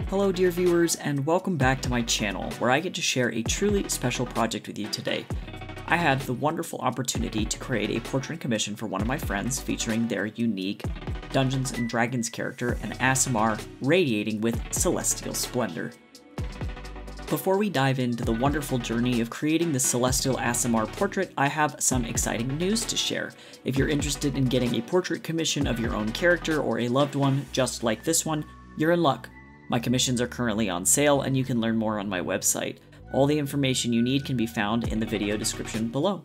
Hello dear viewers, and welcome back to my channel, where I get to share a truly special project with you today. I had the wonderful opportunity to create a portrait commission for one of my friends featuring their unique Dungeons & Dragons character, an Aasimar radiating with celestial splendor. Before we dive into the wonderful journey of creating the celestial Aasimar portrait, I have some exciting news to share. If you're interested in getting a portrait commission of your own character or a loved one just like this one, you're in luck. My commissions are currently on sale, and you can learn more on my website. All the information you need can be found in the video description below.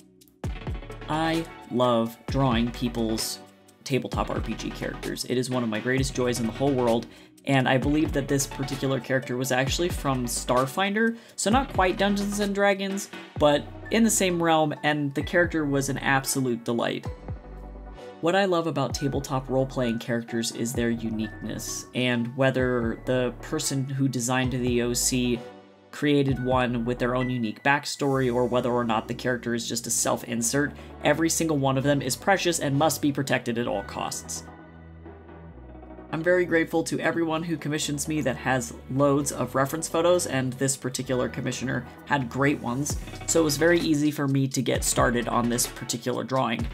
I love drawing people's tabletop RPG characters. It is one of my greatest joys in the whole world, and I believe that this particular character was actually from Starfinder, so not quite Dungeons & Dragons, but in the same realm, and the character was an absolute delight. What I love about tabletop role-playing characters is their uniqueness, and whether the person who designed the OC created one with their own unique backstory, or whether or not the character is just a self-insert, every single one of them is precious and must be protected at all costs. I'm very grateful to everyone who commissions me that has loads of reference photos, and this particular commissioner had great ones, so it was very easy for me to get started on this particular drawing.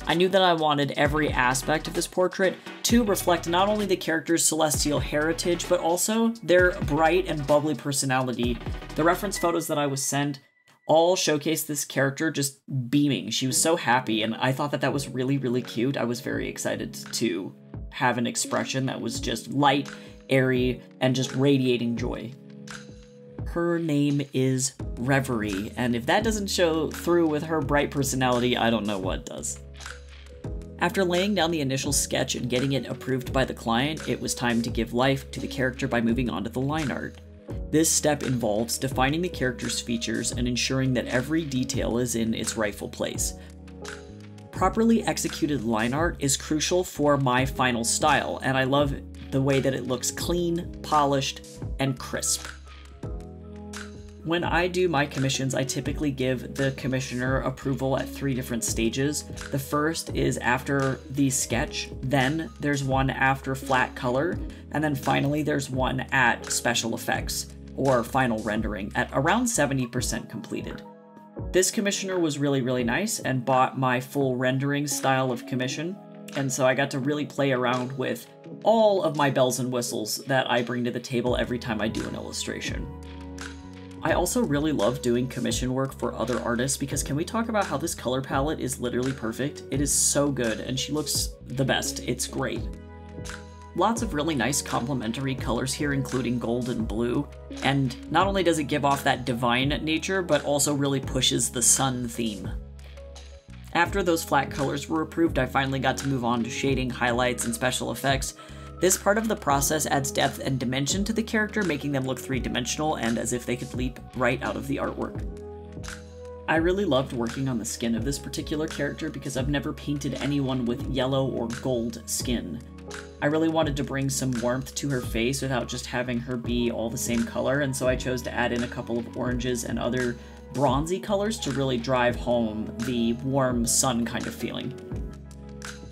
I knew that I wanted every aspect of this portrait to reflect not only the character's celestial heritage, but also their bright and bubbly personality. The reference photos that I was sent all showcase this character just beaming. She was so happy, and I thought that that was really, really cute. I was very excited to have an expression that was just light, airy, and just radiating joy. Her name is Reverie, and if that doesn't show through with her bright personality, I don't know what does. After laying down the initial sketch and getting it approved by the client, it was time to give life to the character by moving on to the line art. This step involves defining the character's features and ensuring that every detail is in its rightful place. Properly executed line art is crucial for my final style, and I love the way that it looks clean, polished, and crisp. When I do my commissions, I typically give the commissioner approval at 3 different stages. The first is after the sketch, then there's one after flat color, and then finally there's one at special effects, or final rendering, at around 70% completed. This commissioner was really, really nice and bought my full rendering style of commission, and so I got to really play around with all of my bells and whistles that I bring to the table every time I do an illustration. I also really love doing commission work for other artists because can we talk about how this color palette is literally perfect? It is so good, and she looks the best. It's great. Lots of really nice complementary colors here, including gold and blue, and not only does it give off that divine nature, but also really pushes the sun theme. After those flat colors were approved, I finally got to move on to shading, highlights, and special effects. This part of the process adds depth and dimension to the character, making them look three-dimensional and as if they could leap right out of the artwork. I really loved working on the skin of this particular character because I've never painted anyone with yellow or gold skin. I really wanted to bring some warmth to her face without just having her be all the same color, and so I chose to add in a couple of oranges and other bronzy colors to really drive home the warm sun kind of feeling.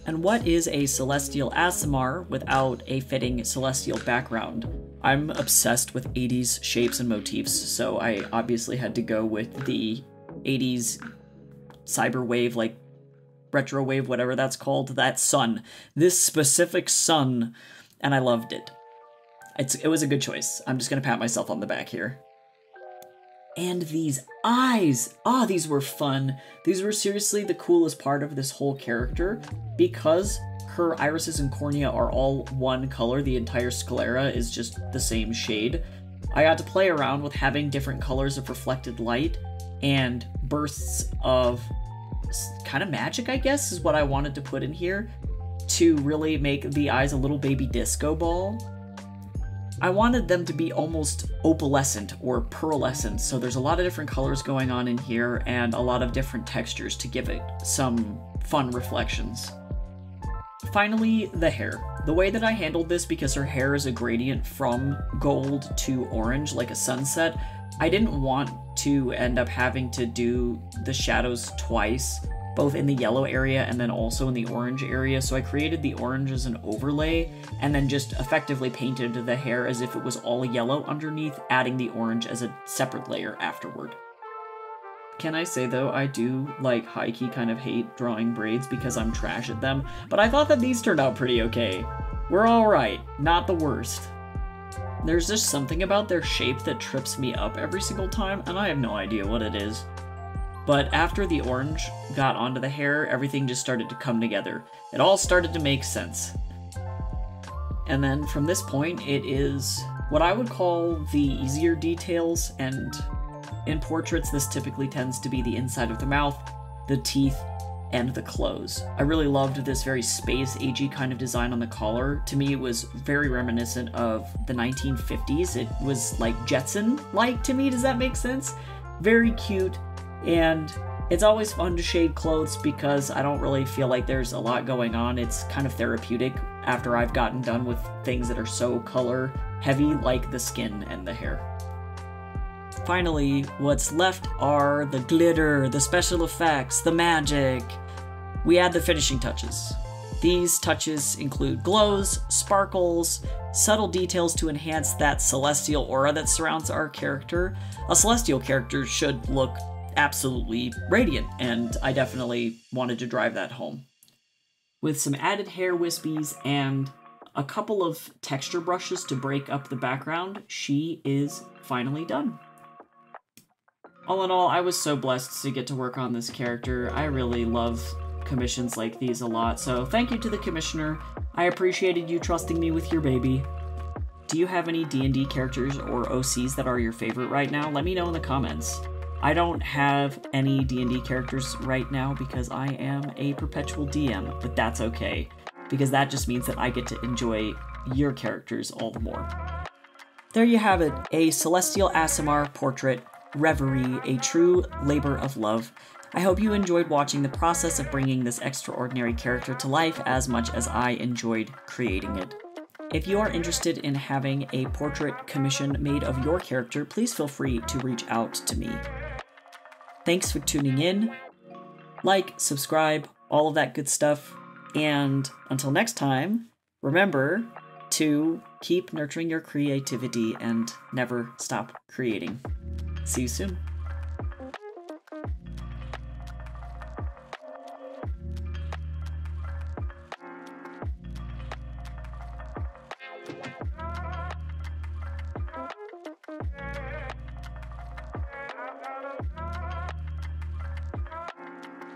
And what is a celestial Aasimar without a fitting celestial background? I'm obsessed with 80s shapes and motifs, so I obviously had to go with the 80s cyberwave, like retrowave, whatever that's called, that sun. This specific sun, and I loved it. It was a good choice. I'm just gonna pat myself on the back here. And these eyes! Ah, these were fun. These were seriously the coolest part of this whole character. Because her irises and cornea are all one color, the entire sclera is just the same shade. I got to play around with having different colors of reflected light and bursts of kind of magic, I guess, is what I wanted to put in here to really make the eyes a little baby disco ball. I wanted them to be almost opalescent or pearlescent, so there's a lot of different colors going on in here and a lot of different textures to give it some fun reflections. Finally, the hair. The way that I handled this, because her hair is a gradient from gold to orange like a sunset, I didn't want to end up having to do the shadows twice both in the yellow area and then also in the orange area. So I created the orange as an overlay and then just effectively painted the hair as if it was all yellow underneath, adding the orange as a separate layer afterward. Can I say though, I do like high-key kind of hate drawing braids because I'm trash at them, but I thought that these turned out pretty okay. We're alright, not the worst. There's just something about their shape that trips me up every single time, and I have no idea what it is. But after the orange got onto the hair, everything just started to come together. It all started to make sense. And then from this point, it is what I would call the easier details, and in portraits, this typically tends to be the inside of the mouth, the teeth, and the clothes. I really loved this very space-agey kind of design on the collar. To me, it was very reminiscent of the 1950s. It was like Jetson-like to me, does that make sense? Very cute, and it's always fun to shade clothes because I don't really feel like there's a lot going on. It's kind of therapeutic after I've gotten done with things that are so color-heavy, like the skin and the hair. Finally, what's left are the glitter, the special effects, the magic. We add the finishing touches. These touches include glows, sparkles, subtle details to enhance that celestial aura that surrounds our character. A celestial character should look absolutely radiant, and I definitely wanted to drive that home. With some added hair wispies and a couple of texture brushes to break up the background, she is finally done. All in all, I was so blessed to get to work on this character. I really love commissions like these a lot, so thank you to the commissioner. I appreciated you trusting me with your baby. Do you have any D&D characters or OCs that are your favorite right now? Let me know in the comments. I don't have any D&D characters right now because I am a perpetual DM, but that's okay, because that just means that I get to enjoy your characters all the more. There you have it, a Celestial Aasimar portrait, Reverie, a true labor of love. I hope you enjoyed watching the process of bringing this extraordinary character to life as much as I enjoyed creating it. If you are interested in having a portrait commission made of your character, please feel free to reach out to me. Thanks for tuning in. Like, subscribe, all of that good stuff. And until next time, remember to keep nurturing your creativity and never stop creating. See you soon.